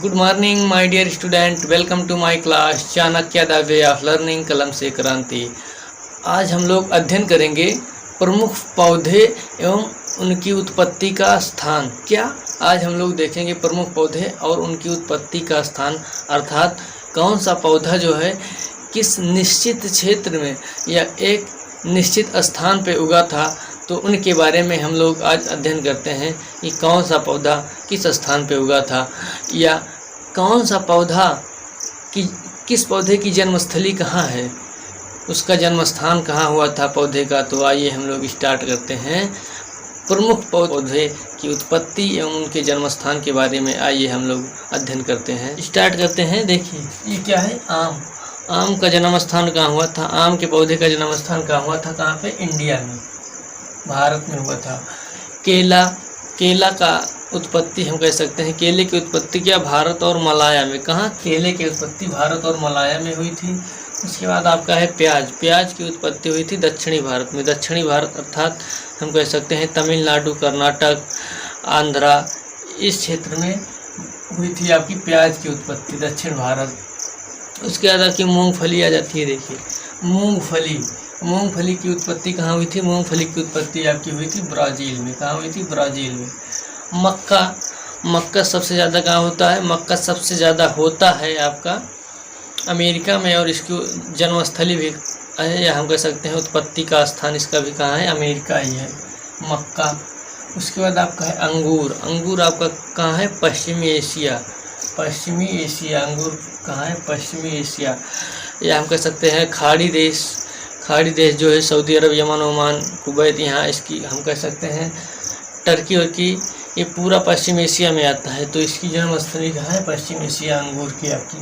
Good morning my dear student, welcome to my class Chanakya the way of learning कलम से क्रांति। आज हम लोग अध्ययन करेंगे प्रमुख पौधे एवं उनकी उत्पत्ति का स्थान। क्या आज हम लोग देखेंगे प्रमुख पौधे और उनकी उत्पत्ति का स्थान, अर्थात कौन सा पौधा जो है किस निश्चित क्षेत्र में या एक निश्चित स्थान पे उगा था, तो उनके बारे में हम लोग आज अध्ययन करते हैं कि कौन सा पौधा किस स्थान पे उगा था या कौन सा पौधा किस पौधे की जन्मस्थली कहाँ है, उसका जन्म स्थान कहाँ हुआ था पौधे का। तो आइए हम लोग स्टार्ट करते हैं प्रमुख पौधे की उत्पत्ति एवं उनके जन्म स्थान के बारे में। आइए हम लोग अध्ययन करते हैं, स्टार्ट करते हैं। देखिए ये क्या है, आम का जन्म स्थान कहाँ हुआ था, आम के पौधे का जन्म स्थान कहाँ हुआ था, कहाँ पे, इंडिया में, भारत में हुआ था। केला का उत्पत्ति हम कह सकते हैं, केले की उत्पत्ति क्या, भारत और मलाया में। कहाँ, केले की उत्पत्ति भारत और मलाया में हुई थी। उसके बाद आपका है प्याज की उत्पत्ति हुई थी दक्षिणी भारत में। दक्षिणी भारत अर्थात हम कह सकते हैं तमिलनाडु, कर्नाटक, आंध्रा, इस क्षेत्र में हुई थी आपकी प्याज की उत्पत्ति, दक्षिण भारत। उसके बाद आपकी मूंगफली आ जाती है। देखिए मूंगफली की उत्पत्ति कहाँ हुई थी, मूंगफली की उत्पत्ति आपकी हुई थी ब्राज़ील में। कहाँ हुई थी, ब्राज़ील में। मक्का सबसे ज़्यादा कहाँ होता है, मक्का सबसे ज़्यादा होता है आपका अमेरिका में, और इसकी जन्मस्थली भी है, या हम कह सकते हैं उत्पत्ति का स्थान इसका भी कहाँ है, अमेरिका ही है, मक्का। उसके बाद आपका है अंगूर आपका कहाँ है, पश्चिमी एशिया। अंगूर कहाँ है, पश्चिमी एशिया, या हम कह सकते हैं खाड़ी देश जो है सऊदी अरब, यमन, ओमान, कुवैत, यहाँ इसकी हम कह सकते हैं टर्की की, ये पूरा पश्चिम एशिया में आता है। तो इसकी जन्मस्थली कहाँ है, पश्चिम एशिया अंगूर की आपकी।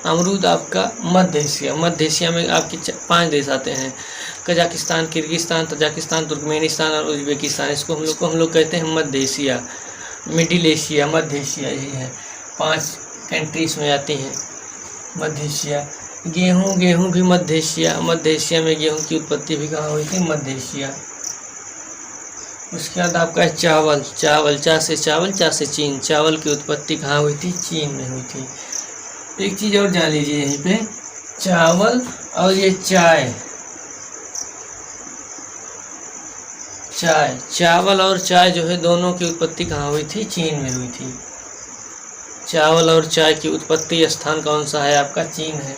अमरूद आपका मध्य एशिया में आपके 5 देश आते हैं, कजाकिस्तान, किर्गिस्तान, तजाकिस्तान, तुर्कमेनिस्तान और उज्बेकिस्तान। इसको हम लोग कहते हैं मध्य एशिया, मिडिल एशिया, मध्य एशिया, यही है 5 कंट्रीज में आती हैं मध्य एशिया। गेहूँ भी मध्य एशिया में गेहूँ की उत्पत्ति भी कहाँ हुई थी, मध्य एशिया। उसके बाद आपका है चावल चा से चीन। चावल की उत्पत्ति कहाँ हुई थी, चीन में हुई थी। एक चीज़ और जान लीजिए यहीं पे, चावल और ये चावल और चाय जो है दोनों की उत्पत्ति कहाँ हुई थी, चीन में हुई थी। चावल और चाय की उत्पत्ति स्थान कौन सा है, आपका चीन है।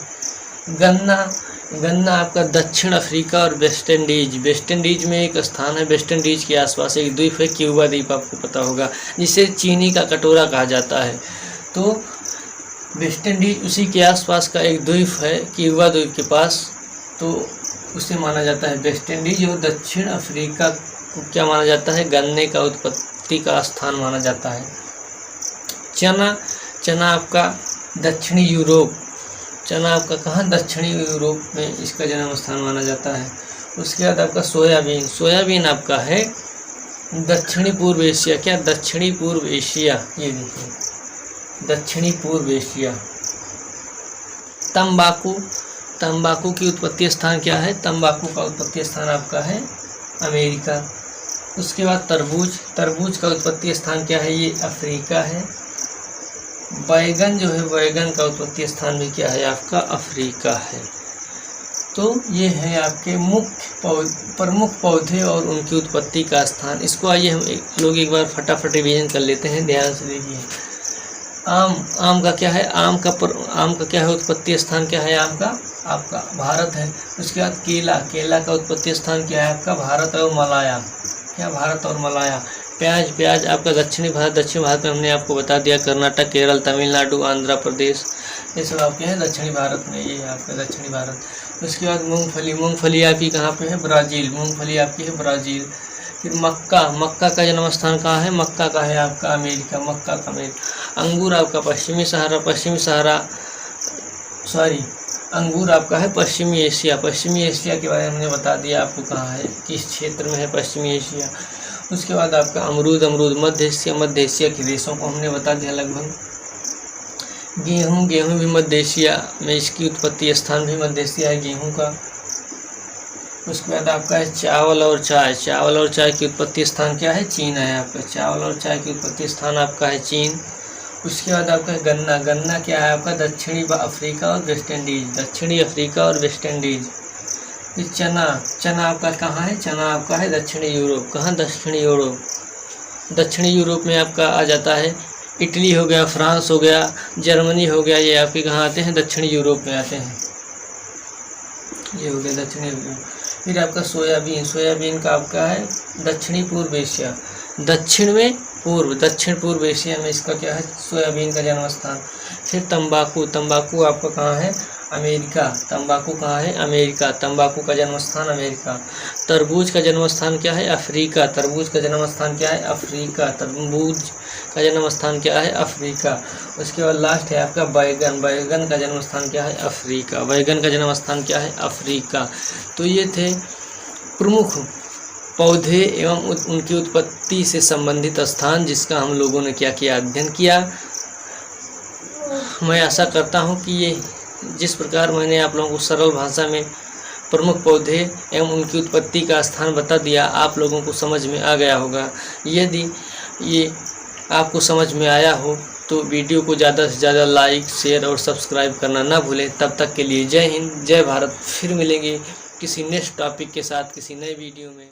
गन्ना आपका दक्षिण अफ्रीका और वेस्ट इंडीज में एक स्थान है। वेस्ट इंडीज के आसपास एक द्वीप है, क्यूबा द्वीप, आपको पता होगा, जिसे चीनी का कटोरा कहा जाता है। तो वेस्ट इंडीज उसी के आसपास का एक द्वीप है, क्यूबा द्वीप के पास, तो उसे माना जाता है वेस्ट इंडीज। और दक्षिण अफ्रीका को क्या माना जाता है, गन्ने का उत्पत्ति का स्थान माना जाता है। चना आपका दक्षिणी यूरोप, कहाँ, दक्षिणी यूरोप में इसका जन्म स्थान माना जाता है। उसके बाद आपका सोयाबीन आपका है दक्षिणी पूर्व एशिया। क्या, दक्षिणी पूर्व एशिया, ये देखिए दक्षिणी पूर्व एशिया। तंबाकू की उत्पत्ति स्थान क्या है, तंबाकू का उत्पत्ति स्थान आपका है अमेरिका। उसके बाद तरबूज का उत्पत्ति स्थान क्या है, ये अफ्रीका है। बैगन जो है, बैगन का उत्पत्ति स्थान भी क्या है, आपका अफ्रीका है। तो ये है आपके प्रमुख पौधे और उनकी उत्पत्ति का स्थान। इसको आइए हम लोग एक बार फटाफट रिवीजन कर लेते हैं, ध्यान से देखिए। आम का क्या है, आम का क्या है, उत्पत्ति स्थान क्या है, आम का आपका भारत है। उसके बाद केला का उत्पत्ति स्थान क्या है, आपका भारत और मलाया। क्या, भारत और मलाया। प्याज आपका दक्षिण भारत में हमने आपको बता दिया, कर्नाटक, केरल, तमिलनाडु, आंध्र प्रदेश, ये सब आपके हैं दक्षिणी भारत में, ये है आपका दक्षिणी भारत। उसके बाद मूंगफली आपकी कहाँ पे है, ब्राज़ील, मूंगफली आपकी है ब्राज़ील। फिर मक्का का जन्म स्थान कहाँ है, मक्का का है आपका अमेरिका, अंगूर आपका पश्चिमी एशिया के बारे में हमने बता दिया आपको, कहाँ है, किस क्षेत्र में है पश्चिमी एशिया। उसके बाद आपका अमरूद मध्य एशिया के देशों को हमने बता दिया लगभग। गेहूँ भी मध्य एशिया में, इसकी उत्पत्ति स्थान भी मध्य एशिया है गेहूँ का। उसके बाद आपका है चावल और चाय की उत्पत्ति स्थान क्या है, चीन है आपका। चावल और चाय की उत्पत्ति स्थान आपका है चीन। उसके बाद आपका गन्ना। गन्ना क्या है आपका? दक्षिणी अफ्रीका और वेस्ट इंडीज, दक्षिणी अफ्रीका और वेस्ट इंडीज। फिर चना। चना आपका कहाँ है? चना आपका है दक्षिणी यूरोप। कहाँ? दक्षिणी यूरोप। दक्षिणी यूरोप में आपका आ जाता है इटली हो गया, फ्रांस हो गया, जर्मनी हो गया, ये आपके कहाँ आते हैं? दक्षिणी यूरोप में आते हैं। ये हो गया दक्षिणी यूरोप। फिर आपका सोयाबीन। सोयाबीन का आपका है दक्षिणी पूर्व एशिया, दक्षिण में पूर्व, दक्षिण पूर्व एशिया में इसका क्या है? सोयाबीन का जन्म स्थान। फिर तंबाकू। तंबाकू आपका कहाँ है? अमेरिका। तंबाकू कहाँ है? अमेरिका। तंबाकू का जन्म स्थान अमेरिका। तरबूज का जन्म स्थान क्या है? अफ्रीका। तरबूज का जन्म स्थान क्या है? अफ्रीका। तरबूज का जन्म स्थान क्या है? अफ्रीका। उसके बाद लास्ट है आपका बैगन। बैगन का जन्म स्थान क्या है? अफ्रीका। बैगन का जन्म स्थान क्या है? अफ्रीका। तो ये थे प्रमुख पौधे एवं उनकी उत्पत्ति से संबंधित स्थान, जिसका हम लोगों ने क्या किया? अध्ययन किया। मैं आशा करता हूँ कि ये जिस प्रकार मैंने आप लोगों को सरल भाषा में प्रमुख पौधे एवं उनकी उत्पत्ति का स्थान बता दिया, आप लोगों को समझ में आ गया होगा। यदि ये आपको समझ में आया हो तो वीडियो को ज़्यादा से ज़्यादा लाइक, शेयर और सब्सक्राइब करना ना भूलें। तब तक के लिए जय हिंद, जय भारत। फिर मिलेंगे किसी नेक्स्ट टॉपिक के साथ किसी नए वीडियो में।